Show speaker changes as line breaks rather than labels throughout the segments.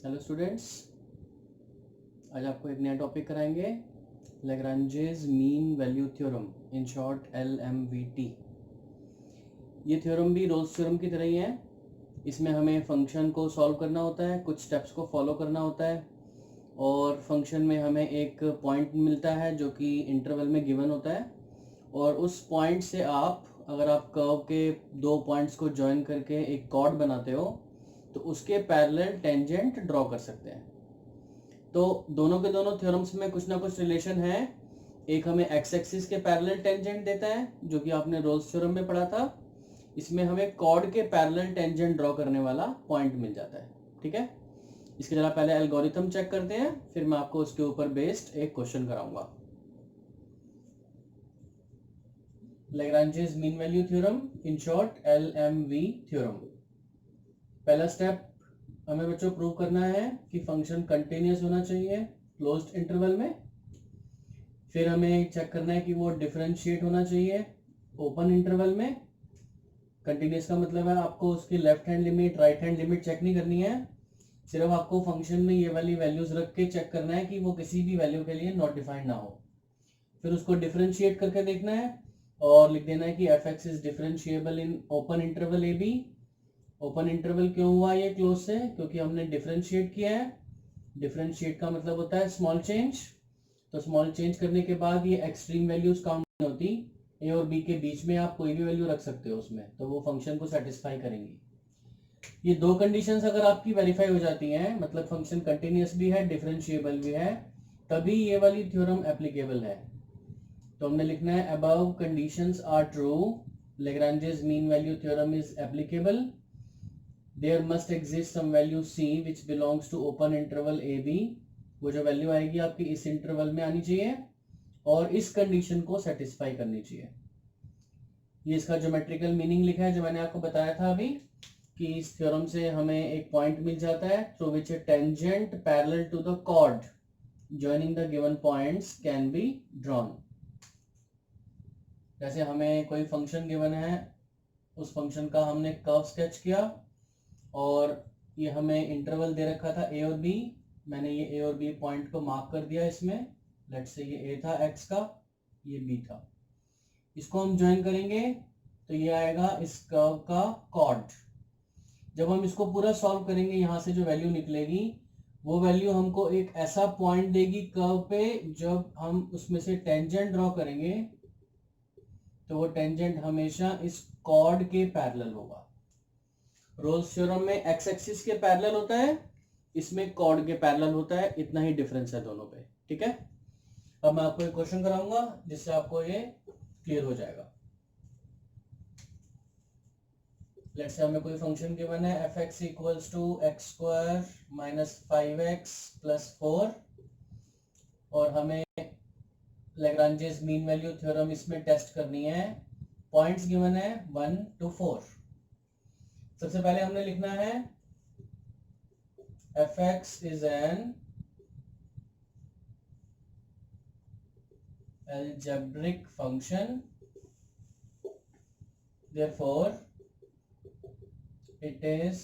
Hello students, आज आपको एक नया टॉपिक कराएंगे, Lagrange's mean value theorem, in short LMVT। ये थ्योरम भी रोल्स थ्योरम की तरह ही है। इसमें हमें फंक्शन को सॉल्व करना होता है, कुछ स्टेप्स को फॉलो करना होता है और फंक्शन में हमें एक पॉइंट मिलता है जो कि इंटरवल में गिवन होता है और उस पॉइंट से अगर आप कर्व के दो पॉइंट्स को ज्वाइन करके एक कॉर्ड बनाते हो तो उसके पैरेलल टेंजेंट ड्रॉ कर सकते हैं। तो दोनों के दोनों थ्योरम्स में कुछ ना कुछ रिलेशन है। एक हमें एक्स एक्सिस के पैरेलल टेंजेंट देता है जो कि आपने रोल्स थ्योरम में पढ़ा था। इसमें हमें कॉर्ड के पैरेलल टेंजेंट ड्रॉ करने वाला पॉइंट मिल जाता है। ठीक है, इसके जरा पहले एल्गोरिथम चेक करते हैं, फिर मैं आपको उसके ऊपर बेस्ड एक क्वेश्चन कराऊंगा। Lagrange's mean value theorem, in short LMV theorem. पहला स्टेप हमें बच्चों प्रूव करना है कि फंक्शन कंटिन्यूअस होना चाहिए क्लोज्ड इंटरवल में। फिर हमें चेक करना है कि वो डिफरेंशिएट होना चाहिए ओपन इंटरवल में। कंटिन्यूअस का मतलब है आपको उसकी left hand limit right hand limit check नहीं करनी है, सिर्फ आपको फंक्शन में ये वाली वैल्यूज रख के चेक करना है कि वो किसी भी वैल्यू के लिए नॉट डिफाइंड ना हो। फिर उसको डिफरेंशिएट करके देखना है और लिख देना है कि f(x) is differentiable in open interval AB। Open interval क्यों हुआ ये क्लोज से? क्योंकि हमने डिफरेंशिएट किया है। डिफरेंशिएट का मतलब होता है स्मॉल चेंज। तो स्मॉल चेंज करने के बाद ये एक्सट्रीम वैल्यूज काउंट नहीं होती, ए और बी के बीच में आप कोई भी वैल्यू रख सकते हो उसमें, तो वो फंक्शन को सेटिस्फाई करेंगी। ये दो कंडीशंस अगर आपकी वेरीफाई हो जाती हैं, मतलब फंक्शन कंटिन्यूअस भी है डिफरेंशिएबल भी है, तभी ये वाली थ्योरम एप्लीकेबल है। तो हमने लिखना है above conditions are true, Lagrange's mean value theorem is applicable, there must exist some value c which belongs to open interval AB। वो जो वैल्यू आएगी आपकी इस इंटरवल में आनी चाहिए और इस कंडीशन को सेटिस्फाई करनी चाहिए। ये इसका ज्योमेट्रिकल मीनिंग लिखा है जो मैंने आपको बताया था अभी, कि इस थ्योरम से हमें एक पॉइंट मिल जाता है through which a tangent parallel to the chord joining the given points can be drawn. जैसे हमें कोई फंक्शन गिवन है, उस फंक्शन का हमने कर्व स्केच किया और ये हमें इंटरवल दे रखा था a और b। मैंने ये a और b पॉइंट को मार्क कर दिया इसमें। लेट्स से ये a था x का, ये b था। इसको हम ज्वाइन करेंगे तो ये आएगा इस कर्व का कॉर्ड। जब हम इसको पूरा सॉल्व करेंगे, यहाँ से जो वैल्यू निकलेगी वो वैल्यू हमको एक ऐसा पॉइंट देगी कर्व पे, जब हम उसमें से टेंजेंट ड्रॉ करेंगे तो वो टेंजेंट हमेशा इस कॉर्ड के पैरेलल होगा। रोल्स थ्योरम में एक्स एक्सिस के पैरेलल होता है, इसमें कॉर्ड के पैरेलल होता है, इतना ही डिफरेंस है दोनों पे। ठीक है, अब मैं आपको एक क्वेश्चन कराऊंगा जिससे आपको ये क्लियर हो जाएगा। लेट्स से हमें कोई फंक्शन गिवन है f(x) equals to x² minus 5x plus 4 और हमें लैग्रांजेस मीन वैल्यू थ्योरम इसमें टेस्ट करनी है। पॉइंट्स गिवन है 1 to 4। सबसे पहले हमने लिखना है f(x) is an algebraic function, therefore it is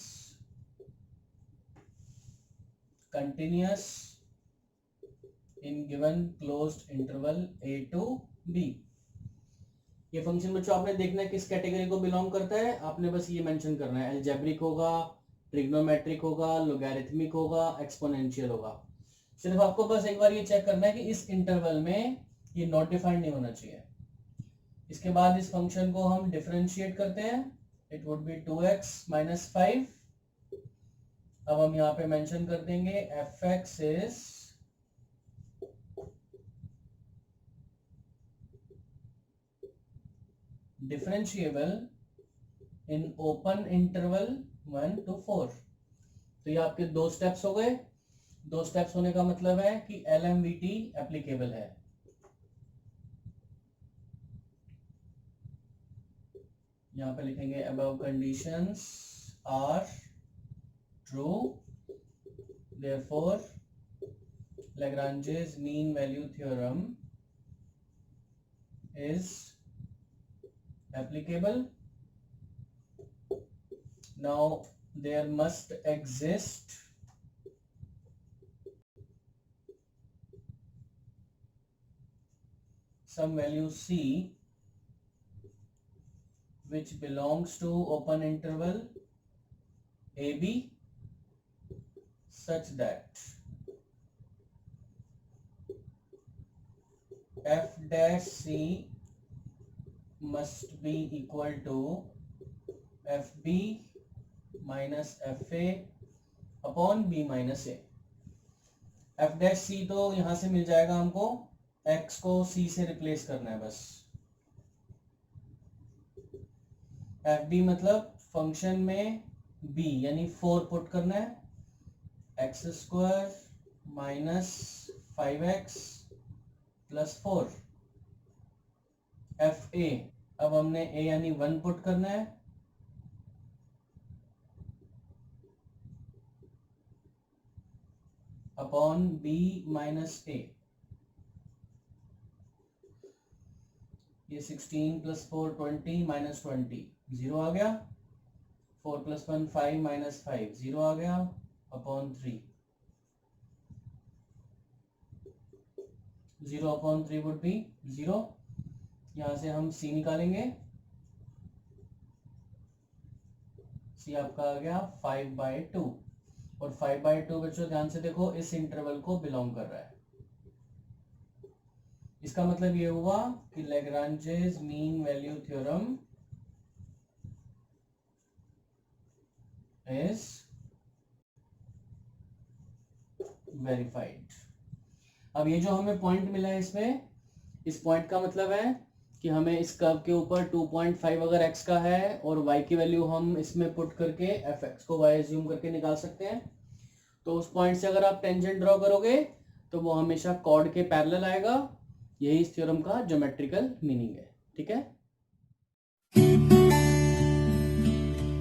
continuous in given closed interval a to b। ये फंक्शन बच्चों आपने देखना है किस कैटेगरी को बिलोंग करता है, आपने बस ये मेंशन करना है। एल्जेब्रिक होगा, ट्रिग्नोमेट्रिक होगा, लोगैरिथमिक होगा, एक्सपोनेंशियल होगा। सिर्फ आपको बस एक बार ये चेक करना है कि इस इंटरवल में ये नॉट डिफाइंड नहीं होना चाहिए। इसके बाद इस फंक्शन को हम डिफरेंशिएट करते हैं, it would be 2x minus 5। अब हम यहाँ पे मेंशन कर देंगे f(x) is differentiable in open interval 1 to 4। तो ये आपके दो स्टेप्स हो गए। दो स्टेप्स होने का मतलब है कि LMVT एप्लीकेबल है। यहाँ पे लिखेंगे above conditions are true, therefore Lagrange's mean value theorem is applicable. Now there must exist some value c which belongs to open interval ab such that f dash c must be equal to fb minus fa upon b minus A. F dash C तो यहां से मिल जाएगा हमको, x को c से replace करना है बस। एफ बी मतलब फंक्शन में b यानी 4 पुट करना है, x square minus 5x plus 4। F A, अब हमने a यानी 1 पुट करना है, अपॉन b माइनस ए। ये 16 प्लस 4 20 माइनस 20 जीरो आ गया, 4 प्लस 1 5 माइनस 5 जीरो आ गया, अपॉन 3। 0 upon 3 would be 0। यहां से हम c निकालेंगे, c आपका आ गया 5/2 और 5/2 बच्चों ध्यान से देखो इस इंटरवल को बिलोंग कर रहा है। इसका मतलब ये हुआ कि Lagrange's mean value theorem is verified. अब ये जो हमें पॉइंट मिला है इसमें, इस पॉइंट का मतलब है कि हमें इस कर्व के ऊपर 2.5 अगर x का है और y की वैल्यू हम इसमें पुट करके fx को y एज्यूम करके निकाल सकते हैं। तो उस पॉइंट से अगर आप टेंजेंट ड्रॉ करोगे तो वो हमेशा कॉर्ड के पैरेलल आएगा। यही इस थ्योरम का ज्योमेट्रिकल मीनिंग है। ठीक है।